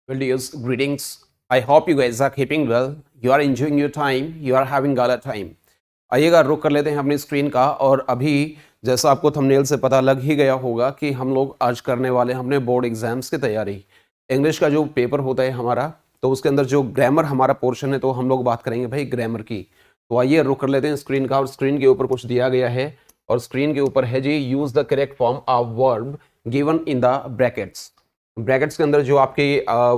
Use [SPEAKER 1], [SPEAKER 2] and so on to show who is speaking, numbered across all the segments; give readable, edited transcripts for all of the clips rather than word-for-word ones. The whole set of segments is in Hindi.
[SPEAKER 1] Well, dears, greetings. I hope you guys are keeping well. You are enjoying your time. You are having gala time. आइएगा रुक कर लेते हैं अपनी स्क्रीन का। और अभी जैसा आपको थंबनेल से पता लग ही गया होगा कि हम लोग आज करने वाले हैं अपने बोर्ड एग्जाम्स की तैयारी। इंग्लिश का जो पेपर होता है हमारा, तो उसके अंदर जो ग्रामर हमारा पोर्शन है, तो हम लोग बात करेंगे भाई ग्रामर की। तो आइए रुक कर लेते हैं स्क्रीन का। और स्क्रीन के ऊपर कुछ दिया गया है, और स्क्रीन के ऊपर है जी, use the correct form of verb given in the brackets. Brackets के अंदर जो आपके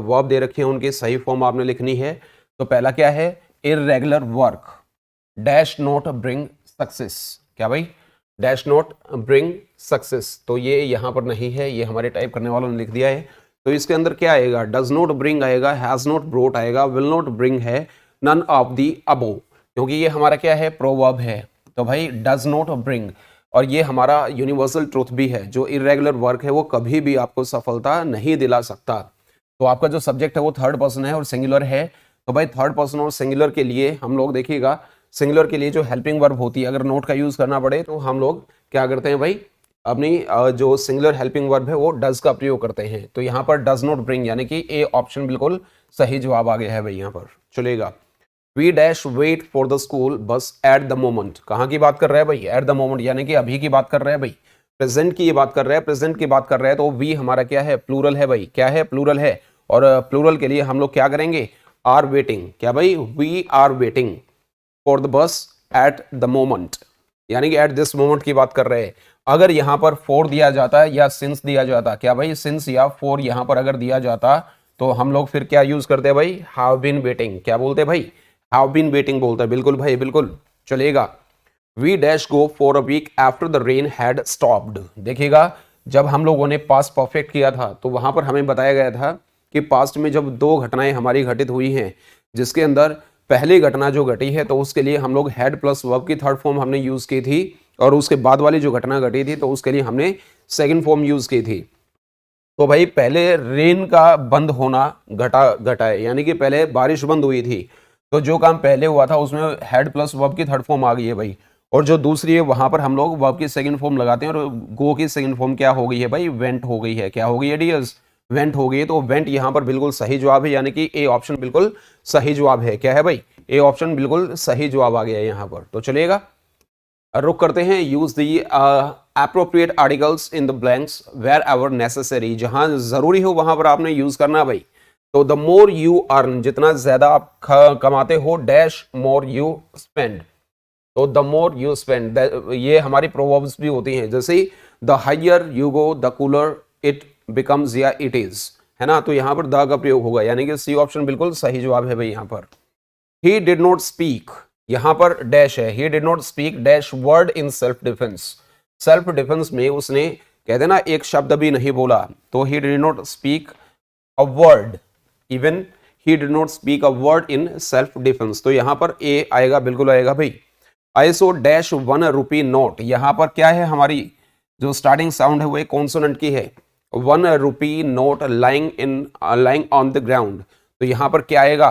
[SPEAKER 1] वर्ब दे रखे हैं उनकी सही फॉर्म आपने लिखनी है। तो पहला क्या है, irregular work dash not bring success. क्या भाई, डैश नॉट ब्रिंग सक्सेस, तो ये यहाँ पर नहीं है, ये हमारे टाइप करने वालों ने लिख दिया है। तो इसके अंदर क्या आएगा, डज नॉट ब्रिंग आएगा, हैज नॉट ब्रोट आएगा, विल नॉट ब्रिंग है, नन ऑफ दी अबो, क्योंकि ये हमारा क्या है, प्रोवर्ब है। तो भाई डज नॉट ब्रिंग, और ये हमारा यूनिवर्सल ट्रूथ भी है, जो इरेगुलर वर्क है वो कभी भी आपको सफलता नहीं दिला सकता। तो आपका जो सब्जेक्ट है वो थर्ड पर्सन है और सिंगुलर है। तो भाई थर्ड पर्सन और सिंगुलर के लिए हम लोग देखिएगा, सिंगुलर के लिए जो हेल्पिंग वर्ब होती है, अगर नोट का यूज करना पड़े तो हम लोग क्या करते हैं भाई, अपनी जो सिंगुलर हेल्पिंग वर्ब है वो डज का प्रयोग करते हैं। तो यहाँ पर डज नॉट ब्रिंग यानी कि ए ऑप्शन बिल्कुल सही जवाब आ गया है भाई यहाँ पर। चलेगा, we dash wait for the school bus at the moment. कहाँ की बात कर रहा है भाई, एट द मोमेंट यानी कि अभी की बात कर रहा है भाई, प्रेजेंट की ये बात कर रहा है, प्रेजेंट की बात कर रहा है। तो वी हमारा क्या है, प्लूरल है भाई, क्या है, प्लूरल है। और प्लूरल के लिए हम लोग क्या करेंगे, आर वेटिंग। क्या भाई, we are waiting for the bus at the moment, यानी कि एट दिस मोमेंट की बात कर रहे हैं। अगर यहाँ पर फॉर दिया जाता या सिंस दिया जाता, क्या भाई, सिंस या फॉर यहाँ पर अगर दिया जाता, तो हम लोग फिर क्या यूज करते हैं भाई, हैव बीन वेटिंग। क्या बोलते हैं भाई, हैव बीन वेटिंग बोलता है, बिल्कुल भाई बिल्कुल। चलेगा, we dash go for a week after the rain had stopped. देखिएगा, जब हम लोगों ने पास्ट परफेक्ट किया था तो वहां पर हमें बताया गया था कि पास्ट में जब दो घटनाएं हमारी घटित हुई हैं, जिसके अंदर पहली घटना जो घटी है तो उसके लिए हम लोग हैड प्लस वर्ब की थर्ड फॉर्म हमने यूज की थी, और उसके बाद वाली जो घटना घटी थी तो उसके लिए हमने सेकेंड फॉर्म यूज की थी। तो भाई पहले रेन का बंद होना घटा है, यानी कि पहले बारिश बंद हुई थी, तो जो काम पहले हुआ था उसमें हैड प्लस वर्ब की थर्ड फॉर्म आ गई है भाई। और जो दूसरी है वहां पर हम लोग वर्ब की सेकंड फॉर्म लगाते हैं, और गो की सेकंड फॉर्म क्या हो गई है भाई, वेंट हो गई है। क्या हो गई है डियर्स, वेंट हो गई है। तो वेंट यहाँ पर बिल्कुल सही जवाब है, यानी कि ए ऑप्शन बिल्कुल सही जवाब है। क्या है भाई, ए ऑप्शन बिल्कुल सही जवाब आ गया है यहाँ पर। तो चलेगा, रुक करते हैं। Use the appropriate articles in the blanks wherever necessary, जहां जरूरी हो वहां पर आपने यूज करना भाई। तो द मोर यू अर्न, जितना ज्यादा आप कमाते हो, डैश मोर यू स्पेंड। तो द मोर यू स्पेंड, ये हमारी प्रोवर्ब्स भी होती हैं, जैसे the higher you go the cooler it becomes या इट इज, है ना। तो यहाँ पर द का प्रयोग होगा, यानी कि सी ऑप्शन बिल्कुल सही जवाब है भाई यहाँ पर। ही डिड नॉट स्पीक, यहां पर डैश है, he did not speak dash word in self defence. Self defence में उसने, कहते ना, एक शब्द भी नहीं बोला। तो he did not speak a word, even he did not speak a word in self defence. तो यहां पर ए आएगा, बिल्कुल आएगा भाई। आई सो डैश 1 रुपी नोट, यहां पर क्या है, हमारी जो स्टार्टिंग साउंड है वो एक कॉन्सोनेंट की है। 1 rupee note lying on the ground, तो यहां पर क्या आएगा,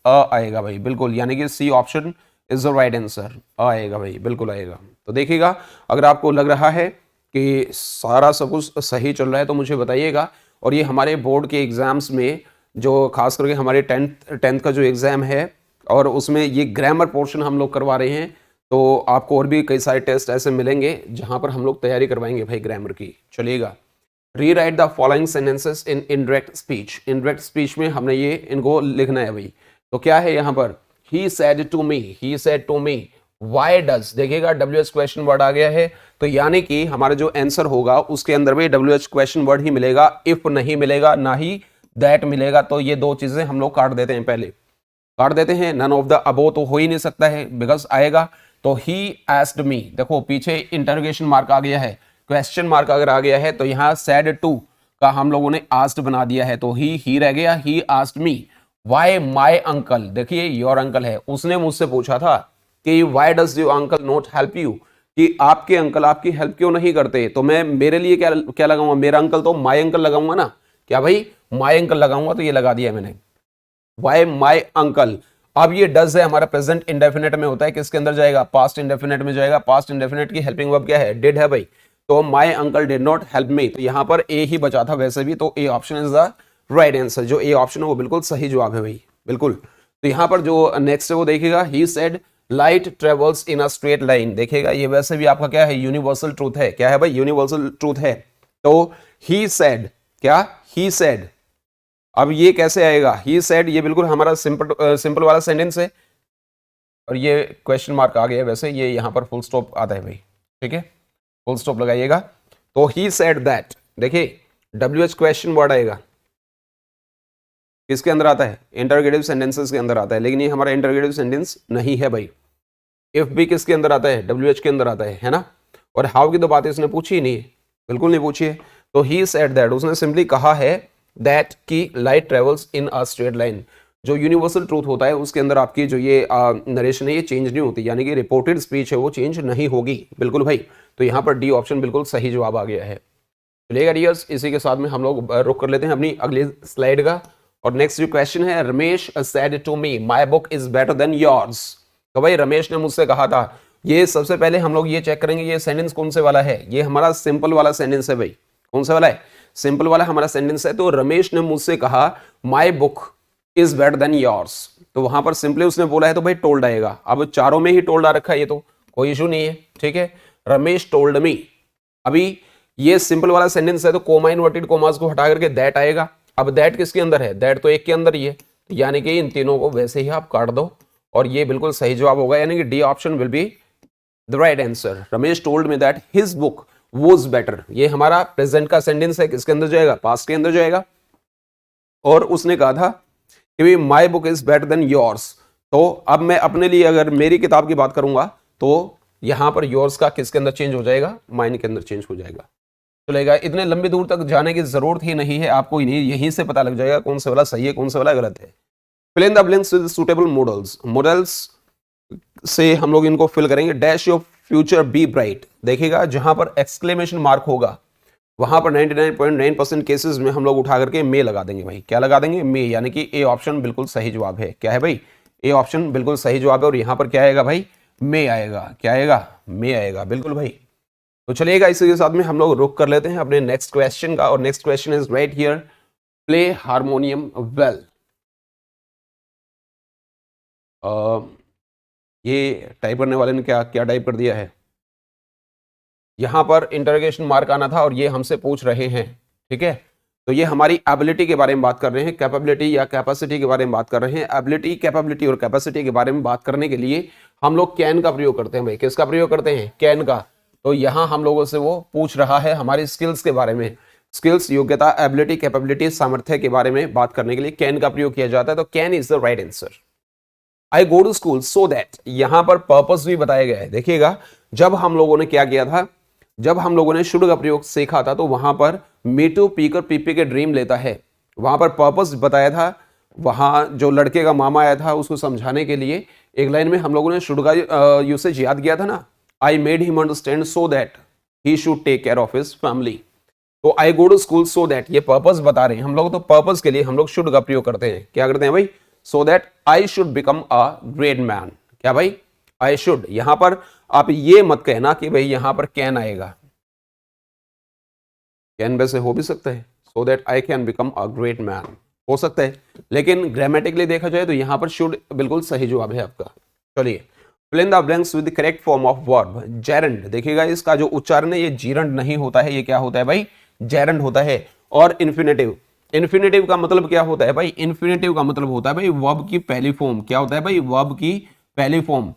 [SPEAKER 1] अ आएगा भाई बिल्कुल, यानी कि C option is the right answer, आएगा भाई, बिल्कुल आएगा। तो देखिएगा, अगर आपको लग रहा है कि सारा सब कुछ सही चल रहा है तो मुझे बताइएगा। और ये हमारे बोर्ड के एग्जाम्स में, जो खास करके हमारे टेंथ का जो एग्जाम है, और उसमें ये ग्रामर पोर्शन हम लोग करवा रहे हैं। तो आपको और भी कई सारे टेस्ट ऐसे मिलेंगे जहां पर हम लोग तैयारी करवाएंगे भाई ग्रामर की। चलिएगा, rewrite the following sentences in indirect speech. Indirect speech में हमने ये इनको लिखना है भाई। तो क्या है यहाँ पर, he said to me, he said to me, why does, देखिएगा WH क्वेश्चन वर्ड आ गया है। तो यानी कि हमारा जो आंसर होगा उसके अंदर भी WH क्वेश्चन वर्ड ही मिलेगा, इफ नहीं मिलेगा, ना ही दैट मिलेगा। तो ये दो चीजें हम लोग काट देते हैं, पहले काट देते हैं। नन ऑफ द अबो तो हो ही नहीं सकता है, बिकॉज आएगा तो he asked me, देखो पीछे इंटरोगेशन मार्क आ गया है, क्वेश्चन मार्क अगर आ गया है तो यहाँ said to का हम लोगों ने asked बना दिया है, तो ही रह गया, he asked me why my uncle. देखिए योर अंकल है, उसने मुझसे पूछा था कि why does your uncle not help you, कि आपके अंकल आपकी हेल्प क्यों नहीं करते। तो मैं मेरे लिए क्या लगाऊंगा, मेरा अंकल तो माई अंकल लगाऊंगा ना। क्या भाई, माई अंकल लगाऊंगा, तो ये लगा दिया मैंने, वाई माई अंकल। अब ये डज है हमारा प्रेजेंट इंडेफिनेट में होता है, किसके अंदर जाएगा, पास्ट इंडेफिनेट में जाएगा। पास्ट इंडेफिनेट की हेल्पिंग वर्ब क्या है, डिड है भाई। तो my uncle did not help me, तो यहां पर ए ही बचा था वैसे भी, तो A option is the right answer, जो ए ऑप्शन है वो बिल्कुल सही जवाब है भाई, बिल्कुल। तो यहाँ पर जो नेक्स्ट है वो देखिएगा, he said light travels in a straight line. देखिएगा ये वैसे भी आपका क्या है, यूनिवर्सल ट्रूथ है। क्या है भाई, यूनिवर्सल ट्रूथ है। तो ही सेड, क्या ही सेड, अब ये कैसे आएगा, ही सेड, ये बिल्कुल हमारा सिंपल वाला सेंटेंस है, और ये क्वेश्चन मार्क आ गया, वैसे ये यहाँ पर फुल स्टॉप आता है भाई, ठीक है, फुल स्टॉप लगाइएगा। तो ही सेड दैट, देखिए WH क्वेश्चन वर्ड आएगा, किसके अंदर आता है, इंटरोगेटिव सेंटेंसेस के अंदर आता है, लेकिन ये हमारा इंटरोगेटिव सेंटेंस नहीं है भाई। इफ भी किसके अंदर आता है, WH के अंदर आता है ना। और हाउ की तो बात इसने पूछी ही नहीं है, बिल्कुल नहीं पूछी है। तो ही सेड दैट, उसने सिंपली कहा है दैट की light travels in a straight line. जो यूनिवर्सल ट्रूथ होता है उसके अंदर आपकी जो ये नरेशन है ये चेंज नहीं होती, यानी कि रिपोर्टेड स्पीच है वो चेंज नहीं होगी, बिल्कुल भाई। तो यहाँ पर डी ऑप्शन बिल्कुल सही जवाब आ गया है। चलिएगा डियर्स, इसी के साथ में हम लोग रुक कर लेते हैं अपनी अगली स्लाइड का। और नेक्स्ट जो क्वेश्चन है, Ramesh said to me my book is better than yours. तो भाई रमेश ने मुझसे कहा था, ये सबसे पहले हम लोग ये चेक करेंगे ये सेंटेंस कौन से वाला है, ये हमारा सिंपल वाला सेंटेंस है भाई। कौन सा वाला है, सिंपल वाला हमारा सेंटेंस है। तो रमेश ने मुझसे कहा माई book is better than yours, तो वहां पर सिंपली उसने बोला है तो भाई टोल्ड आएगा। अब चारों में ही टोल्ड आ रखा है, ये तो कोई इशू नहीं है, ठीक है। रमेश टोल्ड मी, अभी ये सिंपल वाला सेंटेंस है तो कोमा इन्वर्टेड कोमास को हटा करके दैट आएगा। अब दैट किसके अंदर है, दैट तो एक के अंदर ही है, यानी कि इन तीनों को वैसे ही आप काट दो और ये बिल्कुल सही जवाब होगा, यानी कि D option will be the right answer. Ramesh told me that his book was better, ये हमारा प्रेजेंट का सेंटेंस है, किसके अंदर जाएगा, पास्ट के अंदर जाएगा। और उसने कहा था कि माई book is better than yours. तो अब मैं अपने लिए अगर मेरी किताब की बात करूंगा तो यहां पर योर्स का किसके अंदर चेंज हो जाएगा, माइन के अंदर चेंज हो जाएगा। चलेगा, इतने लंबी दूर तक जाने की जरूरत ही नहीं है, आपको यहीं से पता लग जाएगा कौन सा वाला सही है कौन सा वाला गलत है। Fill in the blanks with suitable modals, modals से हम लोग इनको फिल करेंगे। Dash your future be bright, देखिएगा जहां पर एक्सक्लेमेशन मार्क होगा वहां पर 99.9% केसेस में हम लोग उठा करके मे लगा देंगे भाई। क्या लगा देंगे, मे, यानी कि ए ऑप्शन बिल्कुल सही जवाब है। क्या है भाई, ए ऑप्शन बिल्कुल सही जवाब है। और यहां पर क्या आएगा भाई, मे आएगा। क्या आएगा, मे आएगा, बिल्कुल भाई। तो चलिएगा, इसी के साथ में हम लोग रुक कर लेते हैं अपने नेक्स्ट क्वेश्चन का। और next question is right here, play harmonium well. ये टाइप करने वाले ने क्या क्या टाइप कर दिया है, यहां पर इंटरोगेशन मार्क आना था और ये हमसे पूछ रहे हैं, ठीक है। तो ये हमारी एबिलिटी के बारे में बात कर रहे हैं, कैपेबिलिटी या कैपेसिटी के बारे में बात कर रहे हैं। एबिलिटी, कैपेबिलिटी और कैपेसिटी के बारे में बात करने के लिए हम लोग कैन का प्रयोग करते हैं भाई। किसका प्रयोग करते हैं, कैन का। तो यहां हम लोगों से वो पूछ रहा है हमारी स्किल्स के बारे में, स्किल्स, योग्यता, एबिलिटी, कैपेबिलिटी, सामर्थ्य के बारे में बात करने के लिए कैन का प्रयोग किया जाता है। तो can is the right answer. I go to school so that, यहां पर पर्पस भी बताया गया है। देखिएगा, जब हम लोगों ने क्या किया था, जब हम लोगों ने शुड का प्रयोग सीखा था तो वहां पर मीटू पीकर पीपी के ड्रीम लेता है, वहां पर पर्पस बताया था। वहां जो लड़के का मामा आया था उसको समझाने के लिए एक लाइन में हम लोगों ने शुड का यूसेज याद किया था ना, I made him understand so that he should take care of his family. तो I go to school so that, ये पर्पस बता रहे हैं हम लोग। तो पर्पस के लिए हम लोग शुड का प्रयोग करते हैं। क्या करते हैं भाई, so that I should become a great man. क्या भाई, आई शुड। यहां पर आप ये मत कहना कि भाई यहां पर कैन आएगा, कैन वैसे हो भी सकता है, so that I can become a great man हो सकता है, लेकिन ग्रामेटिकली देखा जाए तो यहां पर शुड बिल्कुल सही जवाब है आपका। चलिए, fill in the blanks with the correct form of verb gerund। देखिएगा इसका जो उच्चारण है ये जीरंड नहीं होता है, ये क्या होता है भाई, जेरंड होता है। और इन्फिनेटिव, इन्फिनेटिव का मतलब क्या होता है भाई, इन्फिनेटिव का मतलब होता है भाई वर्ब की पहली फॉर्म। क्या होता है भाई, वर्ब की पहली फॉर्म।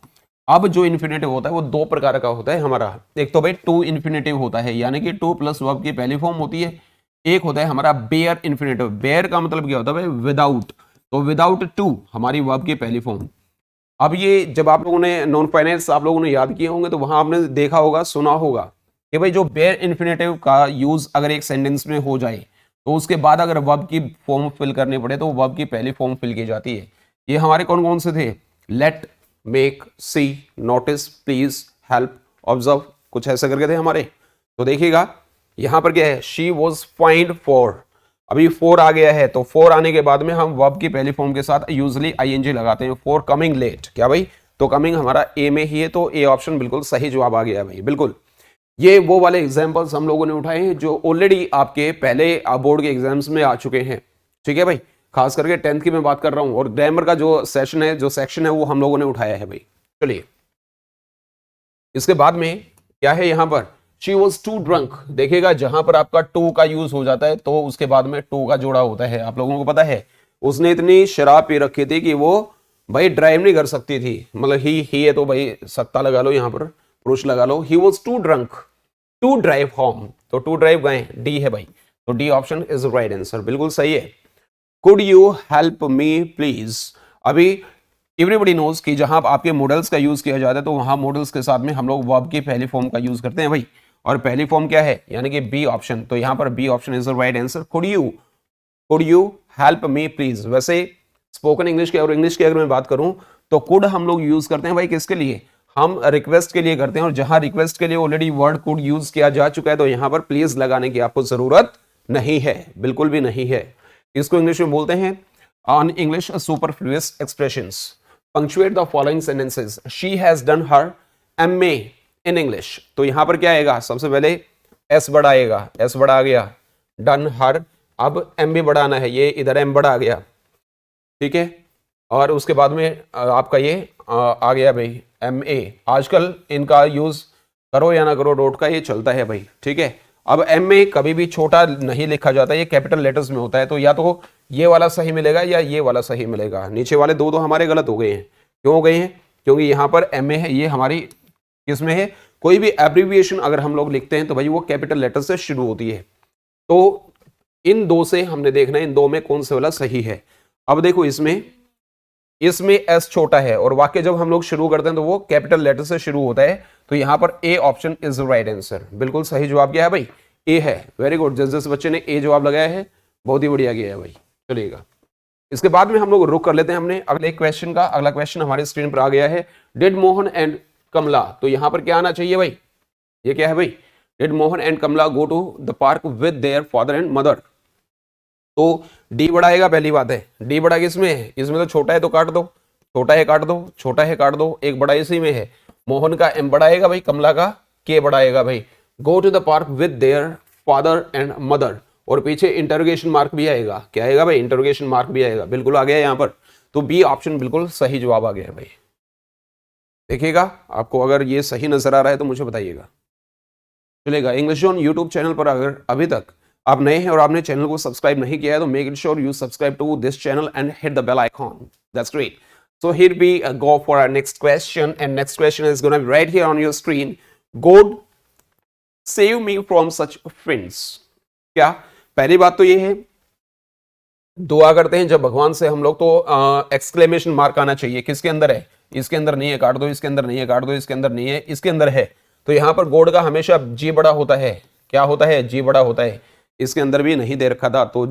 [SPEAKER 1] अब जो इन्फिनेटिव होता है वो दो प्रकार का होता है हमारा। एक तो भाई टू इन्फिनेटिव होता है, यानी कि टू प्लस वर्ब की पहली फॉर्म होती है। एक होता है हमारा बेयर इन्फिनेटिव। बेयर का मतलब क्या होता है भाई, विदाउट। तो विदाउट टू हमारी वर्ब की पहली फॉर्म। अब ये जब आप लोगों ने नॉन फाइनेंस आप लोगों ने याद किए होंगे तो वहां आपने देखा होगा, सुना होगा कि भाई जो बेयर इन्फिनेटिव का यूज अगर एक सेंटेंस में हो जाए तो उसके बाद अगर वर्ब की फॉर्म फिल करनी पड़े तो वर्ब की पहली फॉर्म फिल की जाती है। ये हमारे कौन कौन से थे, let, make, see, notice, please, help, observe, कुछ ऐसे करके थे हमारे। तो देखिएगा यहां पर क्या है, शी वॉज फाइंड फॉर। अभी 4 आ गया है तो 4 आने के बाद में हम वर्ब की पहली फॉर्म के साथ यूजुअली आईएनजी लगाते हैं, फॉर कमिंग लेट। क्या भाई, तो कमिंग हमारा ए में ही है, तो ए ऑप्शन बिल्कुल सही जवाब आ गया भाई, बिल्कुल। ये वो वाले एग्जांपल्स हम लोगों ने उठाए हैं जो ऑलरेडी आपके पहले बोर्ड के एग्जाम्स में आ चुके हैं। ठीक है भाई, खास करके 10th की मैं बात कर रहा हूं, और ग्रामर का जो सेशन है, जो सेक्शन है, वो हम लोगों ने उठाया है भाई। चलिए, इसके बाद में क्या है यहां पर, शी वॉज टू ड्रंक। देखिएगा जहां पर आपका टू का यूज हो जाता है तो उसके बाद में टू का जोड़ा होता है। आप लोगों को पता है उसने इतनी शराब पी रखी थी कि वो भाई ड्राइव नहीं कर सकती थी, मतलब ही है तो भाई सत्ता लगा लो, यहां पर पुरुष लगा लो। He was too drunk to drive home, तो टू ड्राइव गए, डी है भाई, तो D option is right answer, बिल्कुल सही है। Could you help me please, अभी एवरीबडी नोज कि जहां आपके मॉडल्स का यूज किया जाता है तो वहां मॉडल्स के साथ में हम लोग वर्ब की पहली फॉर्म का यूज करते हैं भाई, और पहली फॉर्म क्या है, यानी कि बी ऑप्शन, तो यहां पर B option is the right answer. Could you help me please. वैसे स्पोकन इंग्लिश के और इंग्लिश की अगर मैं बात करूं तो कुड हम लोग यूज करते हैं भाई किसके लिए, हम रिक्वेस्ट के लिए करते हैं, और जहां रिक्वेस्ट के लिए ऑलरेडी वर्ड कुड यूज किया जा चुका है तो यहां पर प्लीज लगाने की आपको जरूरत नहीं है, बिल्कुल भी नहीं है। इसको इंग्लिश में बोलते हैं on English superfluous expressions. Punctuate the following sentences, she has done her MA in English, तो यहां पर क्या आएगा, सबसे पहले एस बड़ा आएगा, एस बड़ा आ गया, डन हर, अब एम भी बढ़ाना है, ये इधर एम बड़ा आ गया, ठीक है, और उसके बाद में आपका ये आ गया भाई MA। आजकल इनका यूज करो या ना करो, डॉट का ये चलता है भाई, ठीक है। अब MA कभी भी छोटा नहीं लिखा जाता, ये कैपिटल लेटर्स में होता है, तो या तो ये वाला सही मिलेगा या ये वाला सही मिलेगा। नीचे वाले दो तो हमारे गलत हो गए हैं, क्यों हो गए हैं, क्योंकि यहाँ पर MA है, ये हमारी किसमें है, कोई भी एब्रीविएशन अगर हम लोग लिखते हैं तो भाई वो कैपिटल लेटर से शुरू होती है। तो इन दो से हमने देखना है इन दो में कौन से वाला सही है। अब देखो इसमें एस छोटा है, और वाक्य जब हम लोग शुरू करते हैं तो वो कैपिटल लेटर से शुरू होता है, तो यहां पर A option is the right answer, बिल्कुल सही जवाब क्या है भाई, ए है। वेरी गुड, जिस बच्चे ने ए जवाब लगाया है बहुत ही बढ़िया गया है भाई। चलिएगा, इसके बाद में हम लोग रुक कर लेते हैं हमने अगले क्वेश्चन का। अगला क्वेश्चन हमारे स्क्रीन पर आ गया है, डिड मोहन एंड कमला, तो यहां पर क्या आना चाहिए भाई, ये क्या है भाई, did Mohan and Kamala go to the park with their father and mother, तो डी बड़ा आएगा, पहली बात है। डी बड़ा किसमें है, इसमें तो छोटा है तो काट दो, छोटा है काट दो, छोटा है काट दो, एक बड़ा इसी में है। मोहन का एम बड़ा आएगा भाई, कमला का के बड़ा आएगा भाई। Go to the park with their father and mother, और पीछे इंटरोगेशन मार्क भी आएगा, क्या आएगा भाई, इंटरोगेशन मार्क भी आएगा, बिल्कुल आ गया यहाँ पर, तो बी ऑप्शन बिल्कुल सही जवाब आ गया भाई। देखिएगा आपको अगर ये सही नजर आ रहा है तो मुझे बताइएगा। चलेगा, इंग्लिश ऑन यूट्यूब चैनल पर अगर अभी तक आप नए हैं और आपने चैनल को सब्सक्राइब नहीं किया है तो make it sure you subscribe to this channel and hit the bell icon, that's great. So here we go for our next question, and next question is going to be right here on your screen. God save me from such friends. क्या पहली बात तो ये है, दुआ करते हैं जब भगवान से हम लोग तो एक्सक्लेमेशन मार्क आना चाहिए, किसके अंदर है, इसके अंदर नहीं है काट दो, इसके अंदर नहीं है काट दो, इसके अंदर नहीं है, इसके अंदर है, तो यहां पर गॉड का हमेशा जी बड़ा होता है, क्या होता है, जी बड़ा होता है, इसके अंदर भी नहीं दे रखा था, तो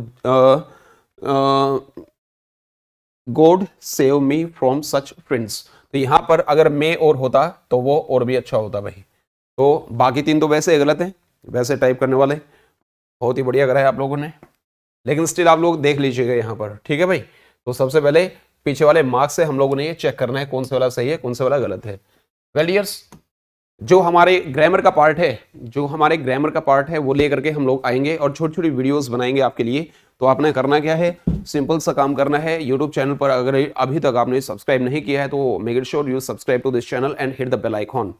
[SPEAKER 1] God save me from such friends, तो यहां पर अगर मे और होता तो वो और भी अच्छा होता भाई। तो बाकी तीन तो वैसे गलत हैं, वैसे टाइप करने वाले बहुत ही बढ़िया करा है आप लोगों ने, लेकिन स्टिल आप लोग देख लीजिएगा यहाँ पर, ठीक है भाई। तो सबसे पहले पीछे वाले मार्क्स से हम लोगों ने ये चेक करना है कौन सा वाला सही है कौन सा वाला गलत है। वेल डियर्स, जो हमारे ग्रामर का पार्ट है वो लेकर के हम लोग आएंगे और छोटी छोटी वीडियोस बनाएंगे आपके लिए। तो आपने करना क्या है, सिंपल सा काम करना है, यूट्यूब चैनल पर अगर अभी तक आपने सब्सक्राइब नहीं किया है तो make it sure you subscribe to this channel and hit the bell icon.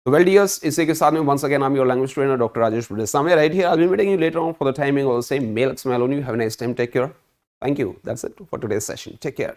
[SPEAKER 1] तो वेल डियर्स, इसी के साथ में once again I am your language trainer doctor Rajesh Pudesami right here. I will be meeting you later on for the timing of the same mail smile on you. Have a nice time, take care, thank you, that's it for today's session, take care.